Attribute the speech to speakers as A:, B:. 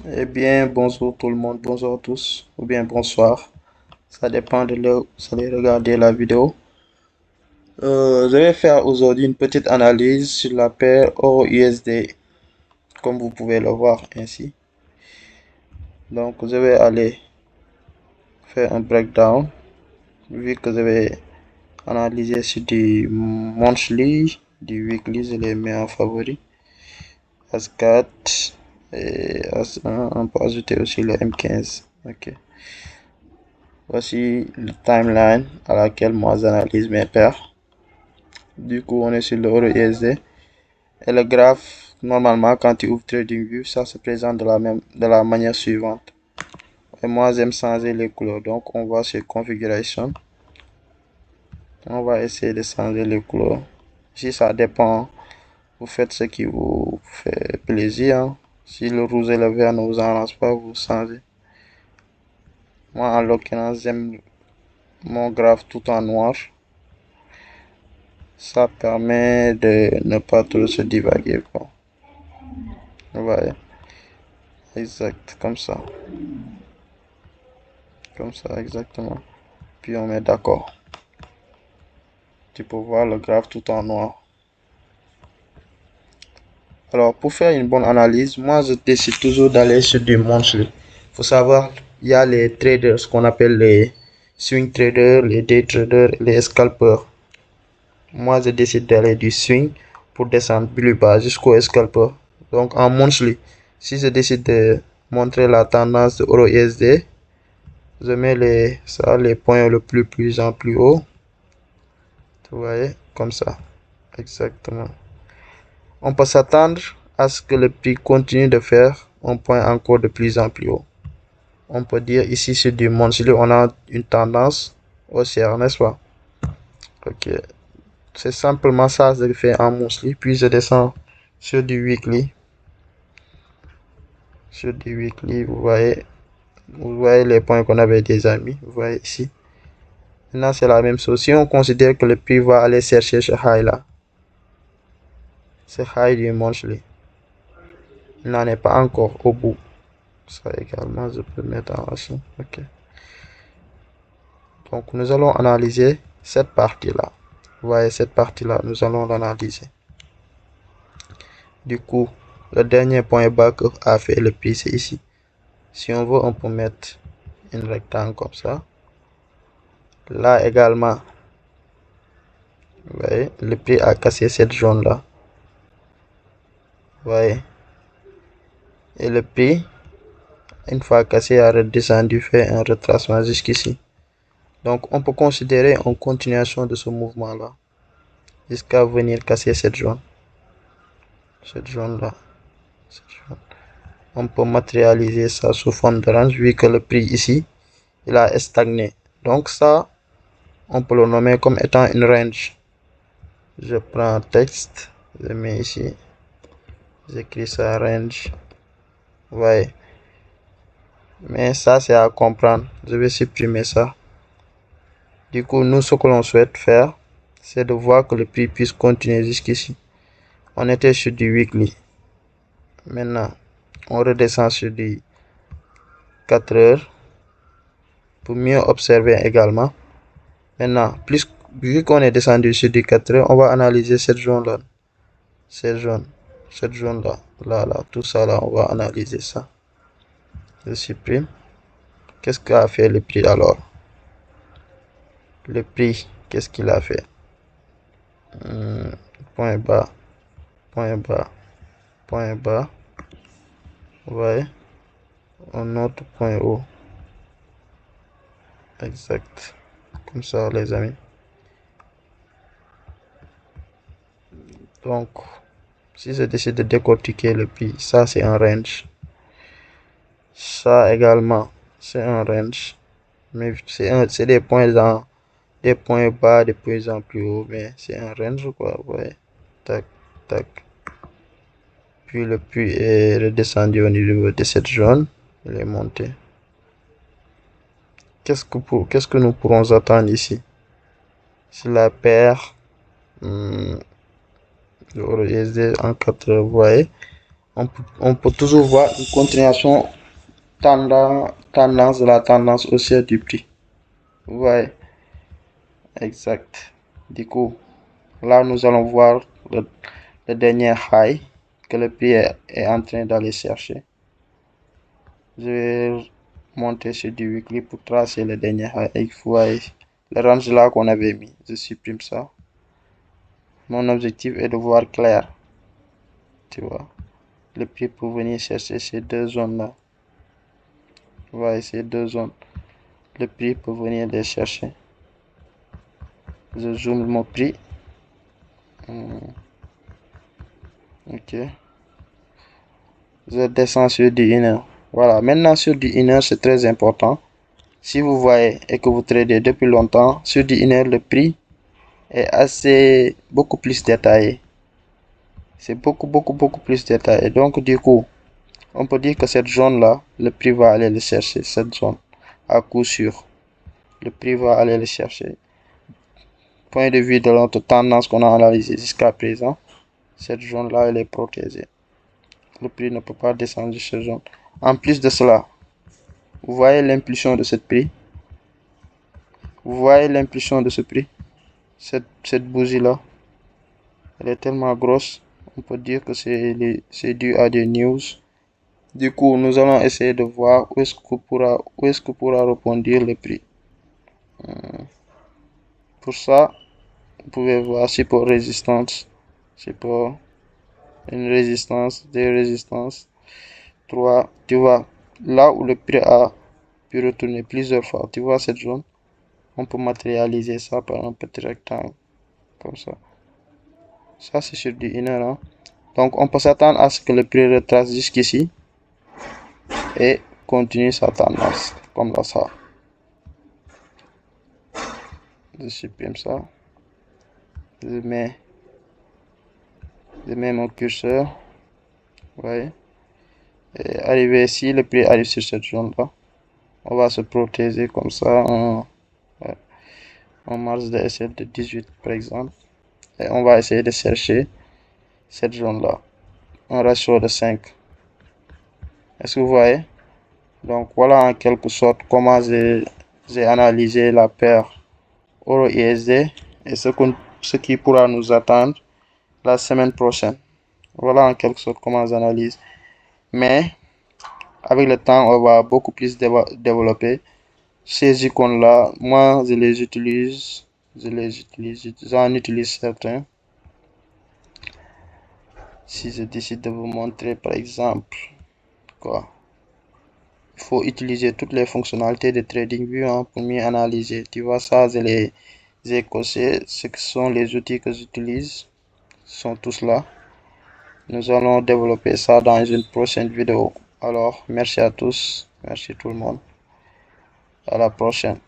A: Eh bien, bonjour tout le monde, bonjour à tous, ou bien bonsoir. Ça dépend de l'heure où vous allez regarder la vidéo. Je vais faire aujourd'hui une petite analyse sur la paire Euro-USD, comme vous pouvez le voir ainsi. Donc, je vais aller faire un breakdown, vu que je vais analyser sur du monthly, du weekly, je les mets en favori. As4 et As1, on peut ajouter aussi le M15. Ok. Voici le timeline à laquelle moi j'analyse mes paires. Du coup, on est sur le Euro USD. Et le graphe, normalement, quand tu ouvres TradingView, ça se présente de la manière suivante. Et moi, j'aime changer les couleurs. Donc, on va sur Configuration. On va essayer de changer les couleurs. Si ça dépend, vous faites ce qui vous fait plaisir. Si le rouge et le vert ne vous arrangent pas, vous changez. Moi, en l'occurrence, j'aime mon graphe tout en noir. Ça permet de ne pas trop se divaguer, quoi. Ouais, exact, comme ça, exactement. Puis on met d'accord. Tu peux voir le graphe tout en noir. Alors, pour faire une bonne analyse, moi je décide toujours d'aller sur du monthly. Faut savoir, il y a les traders, ce qu'on appelle les swing traders, les day traders, les scalpers. Moi je décide d'aller du swing pour descendre plus bas jusqu'au scalper. Donc en monthly, si je décide de montrer la tendance de Euro USD, je mets les points le plus en plus haut. Vous voyez, comme ça. Exactement. On peut s'attendre à ce que le prix continue de faire un point encore de plus en plus haut. On peut dire ici sur du monthly, on a une tendance haussière, n'est-ce pas? Ok. C'est simplement ça que je fais en monthly. Puis je descends sur du weekly. Sur du weekly, vous voyez les points qu'on avait déjà mis. Vous voyez ici. Maintenant, c'est la même chose. Si on considère que le prix va aller chercher ce high là, ce high du monthly, il n'en est pas encore au bout. Ça également, je peux mettre en haut. Ok. Donc, nous allons analyser cette partie-là. Vous voyez, cette partie-là, nous allons l'analyser. Du coup, le dernier point bas que a fait le prix, c'est ici. Si on veut, on peut mettre une rectangle comme ça. Là également, vous voyez, le prix a cassé cette zone-là. Vous voyez. Et le prix, une fois cassé, a redescendu, fait un retracement jusqu'ici. Donc, on peut considérer une continuation de ce mouvement-là jusqu'à venir casser cette zone. Cette zone-là. On peut matérialiser ça sous forme de range vu que le prix ici, il a stagné. Donc ça, on peut le nommer comme étant une range. Je prends texte, je mets ici, j'écris ça range. Vous voyez. Mais ça, c'est à comprendre. Je vais supprimer ça. Du coup, nous, ce que l'on souhaite faire, c'est de voir que le prix puisse continuer jusqu'ici. On était sur du weekly. Maintenant, on redescend sur du 4 heures pour mieux observer également. Maintenant, vu qu'on est descendu sur du 4 heures, on va analyser cette zone-là. Cette zone-là. Là, tout ça là, on va analyser ça. Je supprime. Qu'est-ce qu'a fait le prix alors? Le prix, qu'est-ce qu'il a fait? Point bas, point bas, point bas. Vous voyez? Un autre point haut. Exact. Comme ça, les amis. Donc, si je décide de décortiquer le prix, ça c'est un range. Ça également, c'est un range. Mais c'est des points bas de plus en plus haut. Mais c'est un range quoi. Ouais. Tac, tac. Puis le prix est redescendu au niveau de cette zone. Il est monté. Qu'est-ce que nous pourrons attendre ici? Si la paire, l'euro USD en 4 heures, vous voyez, on peut toujours voir une continuation tendance de la tendance haussière du prix. Vous voyez, exact. Du coup, là, nous allons voir le dernier high que le prix est en train d'aller chercher. Je vais monter sur du weekly pour tracer le dernier high. Et vous voyez, le range là qu'on avait mis. Je supprime ça. Mon objectif est de voir clair. Tu vois, le prix pour venir chercher ces deux zones là. Vous voyez, ces deux zones. Le prix pour venir les chercher. Je zoome mon prix. Ok. Je descends sur du inner. Voilà, maintenant sur du inner, c'est très important. Si vous voyez et que vous tradez depuis longtemps, sur du inner, le prix est beaucoup plus détaillé. C'est beaucoup plus détaillé. Donc, du coup, on peut dire que cette zone-là, le prix va aller le chercher. Cette zone, à coup sûr, le prix va aller le chercher. Point de vue de notre tendance qu'on a analysée jusqu'à présent, cette zone-là, elle est protégée. Le prix ne peut pas descendre de cette zone. En plus de cela, vous voyez l'impulsion de ce prix. Vous voyez l'impulsion de ce prix. Cette bougie-là, elle est tellement grosse. On peut dire que c'est dû à des news. Du coup, nous allons essayer de voir où est-ce que pourra rebondir le prix. Pour ça, vous pouvez voir support résistance. Support, une résistance, deux résistances, trois. Tu vois, là où le prix a pu retourner plusieurs fois, tu vois cette zone, on peut matérialiser ça par un petit rectangle, comme ça. Ça, c'est sur du inner. Hein. Donc, on peut s'attendre à ce que le prix retrace jusqu'ici et continue sa tendance, comme ça. Je supprime ça. Je mets mon curseur. Vous voyez. Et arrivé ici, le prix arrive sur cette zone-là. On va se protéger comme ça en marge de SL de 18 par exemple. Et on va essayer de chercher cette zone-là. Un ratio de 5. Est-ce que vous voyez? Donc voilà en quelque sorte comment j'ai analysé la paire Euro-USD et ce qui pourra nous attendre la semaine prochaine. Voilà en quelque sorte comment j'analyse. Mais avec le temps, on va beaucoup plus développer ces icônes-là. Moi, je les utilise. J'en utilise certains. Si je décide de vous montrer par exemple quoi. Il faut utiliser toutes les fonctionnalités de TradingView hein, pour mieux analyser. Tu vois ça, je les ai cochés. Ce que sont les outils que j'utilise sont tous là. Nous allons développer ça dans une prochaine vidéo. Alors, merci à tous. Merci tout le monde. À la prochaine.